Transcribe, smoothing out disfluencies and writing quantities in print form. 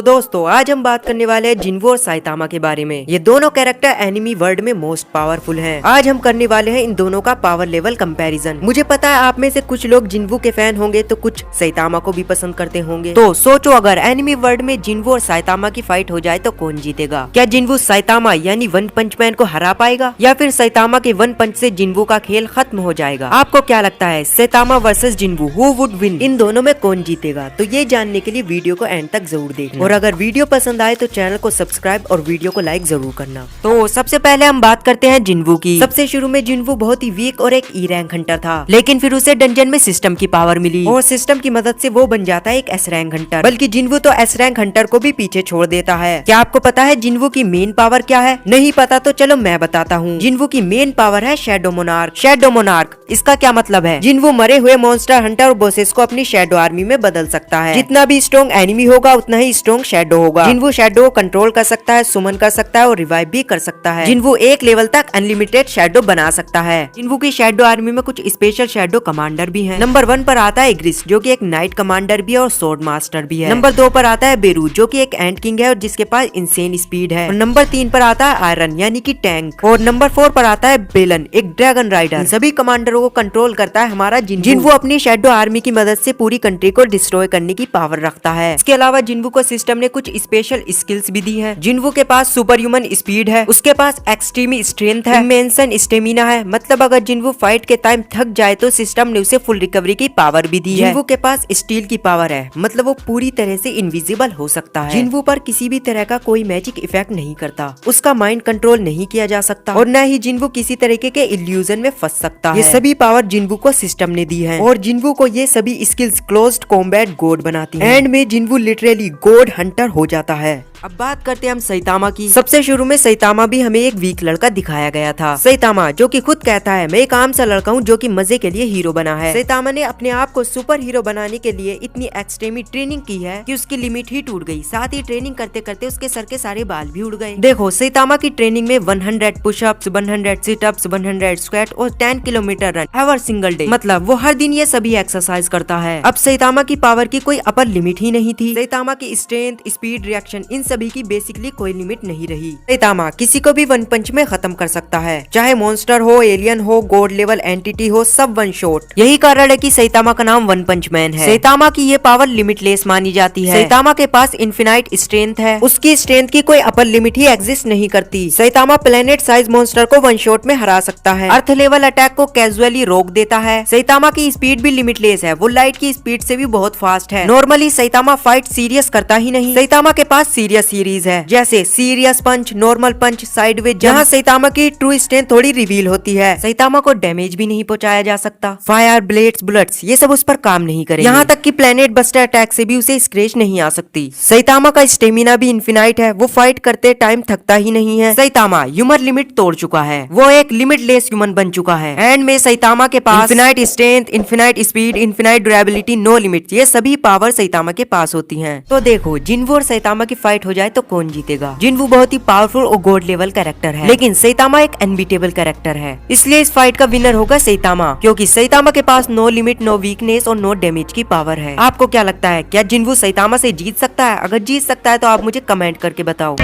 तो दोस्तों आज हम बात करने वाले हैं जिन्वू और साइतामा के बारे में। ये दोनों कैरेक्टर एनिमी वर्ल्ड में मोस्ट पावरफुल हैं। आज हम करने वाले हैं इन दोनों का पावर लेवल कंपैरिजन। मुझे पता है आप में से कुछ लोग जिन्वू के फैन होंगे तो कुछ साइतामा को भी पसंद करते होंगे। तो सोचो अगर एनिमी वर्ल्ड में जिन्वू और साइतामा की फाइट हो जाए तो कौन जीतेगा? क्या जिन्वू साइतामा यानी वन पंच मैन को हरा पाएगा या फिर साइतामा के वन पंच से जिन्वू का खेल खत्म हो जाएगा? आपको क्या लगता है Saitama versus Jinwoo who would win? इन दोनों में कौन जीतेगा? तो ये जानने के लिए वीडियो को एंड तक जरूर देखना और अगर वीडियो पसंद आए तो चैनल को सब्सक्राइब और वीडियो को लाइक जरूर करना। तो सबसे पहले हम बात करते हैं जिन्वू की। सबसे शुरू में जिन्वू बहुत ही वीक और एक ई रैंक हंटर था, लेकिन फिर उसे डंजन में सिस्टम की पावर मिली और सिस्टम की मदद से वो बन जाता है एक एस रैंक हंटर। बल्कि जिन्वू तो एस रैंक हंटर को भी पीछे छोड़ देता है। क्या आपको पता है जिन्वू की मेन पावर क्या है? नहीं पता तो चलो मैं बताता हूँ। जिन्वू की मेन पावर है शैडो मोनार्क। शैडो मोनार्क इसका क्या मतलब है? जिन्वू मरे हुए मॉन्स्टर हंटर और बॉसेस को अपनी शैडो आर्मी में बदल सकता है। जितना भी स्ट्रॉन्ग एनिमी होगा उतना ही स्ट्रॉन्ग शैडो होगा। जिन्वू शैडो को कंट्रोल कर सकता है, सुमन कर सकता है और रिवाइव भी कर सकता है। जिन्वू एक लेवल तक अनलिमिटेड शैडो बना सकता है। जिन्वू की शैडो आर्मी में कुछ स्पेशल शैडो कमांडर भी हैं। नंबर 1 पर आता है ग्रिस जो कि एक नाइट कमांडर भी है और स्वॉर्ड मास्टर भी है। नंबर 2 पर आता है बेरू जो कि एक एंट किंग है और जिसके पास इंसेन स्पीड है। और नंबर 3 पर आता है आयरन यानी कि टैंक। और नंबर 4 पर आता है बेलन एक ड्रैगन राइडर। सभी कमांडरों को कंट्रोल करता है हमारा जिन्वू। जिन्वू अपनी शैडो आर्मी की मदद से पूरी कंट्री को डिस्ट्रॉय करने की पावर रखता है। इसके अलावा जिन्वू को सिस्टम ने कुछ स्पेशल स्किल्स भी दी है। जिन्वू के पास सुपर ह्यूमन स्पीड है, उसके पास एक्सट्रीम स्ट्रेंथ है, इमेंसन स्टेमिना है। मतलब अगर जिन्वू फाइट के टाइम थक जाए तो सिस्टम ने उसे फुल रिकवरी की पावर भी दी है। जिन्वू के पास स्टील की पावर है, मतलब वो पूरी तरह से इनविजिबल हो सकता है। जिन्वू पर किसी भी तरह का कोई मैजिक इफेक्ट नहीं करता, उसका माइंड कंट्रोल नहीं किया जा सकता और न ही जिन्वू किसी तरीके के इल्यूजन में फंस सकता है। ये सभी पावर जिन्वू को सिस्टम ने दी है और जिन्वू को ये सभी स्किल्स क्लोज्ड कॉम्बैट गॉड बनाती है। एंड में जिन्वू लिटरली गॉड हंटर हो जाता है। अब बात करते हैं हम साइतामा की। सबसे शुरू में साइतामा भी हमें एक वीक लड़का दिखाया गया था। साइतामा जो कि खुद कहता है मैं एक आम सा लड़का हूँ जो कि मजे के लिए हीरो बना है। साइतामा ने अपने आप को सुपर हीरो बनाने के लिए इतनी एक्सट्रीमी ट्रेनिंग की है कि उसकी लिमिट ही टूट गई। साथ ही ट्रेनिंग करते करते उसके सर के सारे बाल भी उड़ गए। देखो साइतामा की ट्रेनिंग में 100 पुशअप्स, 100 सिटअप्स, 100 स्क्वाट और 10 kilometre run ever single day. मतलब वो हर दिन ये सभी एक्सरसाइज करता है। अब साइतामा की पावर की कोई अपर लिमिट ही नहीं थी। साइतामा की स्ट्रेंथ, स्पीड, रिएक्शन इन सभी की बेसिकली कोई लिमिट नहीं रही। साइतामा किसी को भी वन पंच में खत्म कर सकता है, चाहे मॉन्स्टर हो, एलियन हो, गॉड लेवल एंटिटी हो, सब वन शॉट। यही कारण है कि साइतामा का नाम वन पंच मैन है। साइतामा की ये पावर लिमिटलेस मानी जाती है। साइतामा के पास इन्फिनाइट स्ट्रेंथ है, उसकी स्ट्रेंथ की कोई अपर लिमिट ही एग्जिस्ट नहीं करती। साइतामा प्लेनेट साइज मॉन्स्टर को वन शॉट में हरा सकता है, अर्थ लेवल अटैक को कैजुअली रोक देता है। साइतामा की स्पीड भी लिमिटलेस है, वो लाइट की स्पीड से भी बहुत फास्ट है। नॉर्मली साइतामा फाइट सीरियस करता ही नहीं। साइतामा के पास सीरियस सीरीज है, जैसे सीरियस पंच, नॉर्मल पंच, साइडवेज, जहाँ साइतामा की ट्रू स्ट्रेंथ थोड़ी रिवील होती है। साइतामा को डैमेज भी नहीं पहुंचाया जा सकता। फायर, ब्लेड्स, बुलेट्स ये सब उस पर काम नहीं करेंगे। यहाँ तक कि प्लेनेट बस्टर अटैक से भी उसे स्क्रैच नहीं आ सकती। साइतामा का स्टेमिना भी इन्फिनाइट है, वो फाइट करते टाइम थकता ही नहीं है। साइतामा ह्यूमन लिमिट तोड़ चुका है, वो एक लिमिटलेस ह्यूमन बन चुका है। एंड में साइतामा के पास infinite strength, infinite speed, infinite durability, no limit ये सभी पावर साइतामा के पास होती है। तो देखो जिन्वू और साइतामा की फाइट हो जाए तो कौन जीतेगा? जिन्वू बहुत ही पावरफुल और गॉड लेवल कैरेक्टर है, लेकिन साइतामा एक अनबीटेबल कैरेक्टर है। इसलिए इस फाइट का विनर होगा साइतामा, क्योंकि साइतामा के पास नो लिमिट, नो वीकनेस और नो डैमेज की पावर है। आपको क्या लगता है क्या जिन्वू साइतामा से जीत सकता है? अगर जीत सकता है तो आप मुझे कमेंट करके बताओ।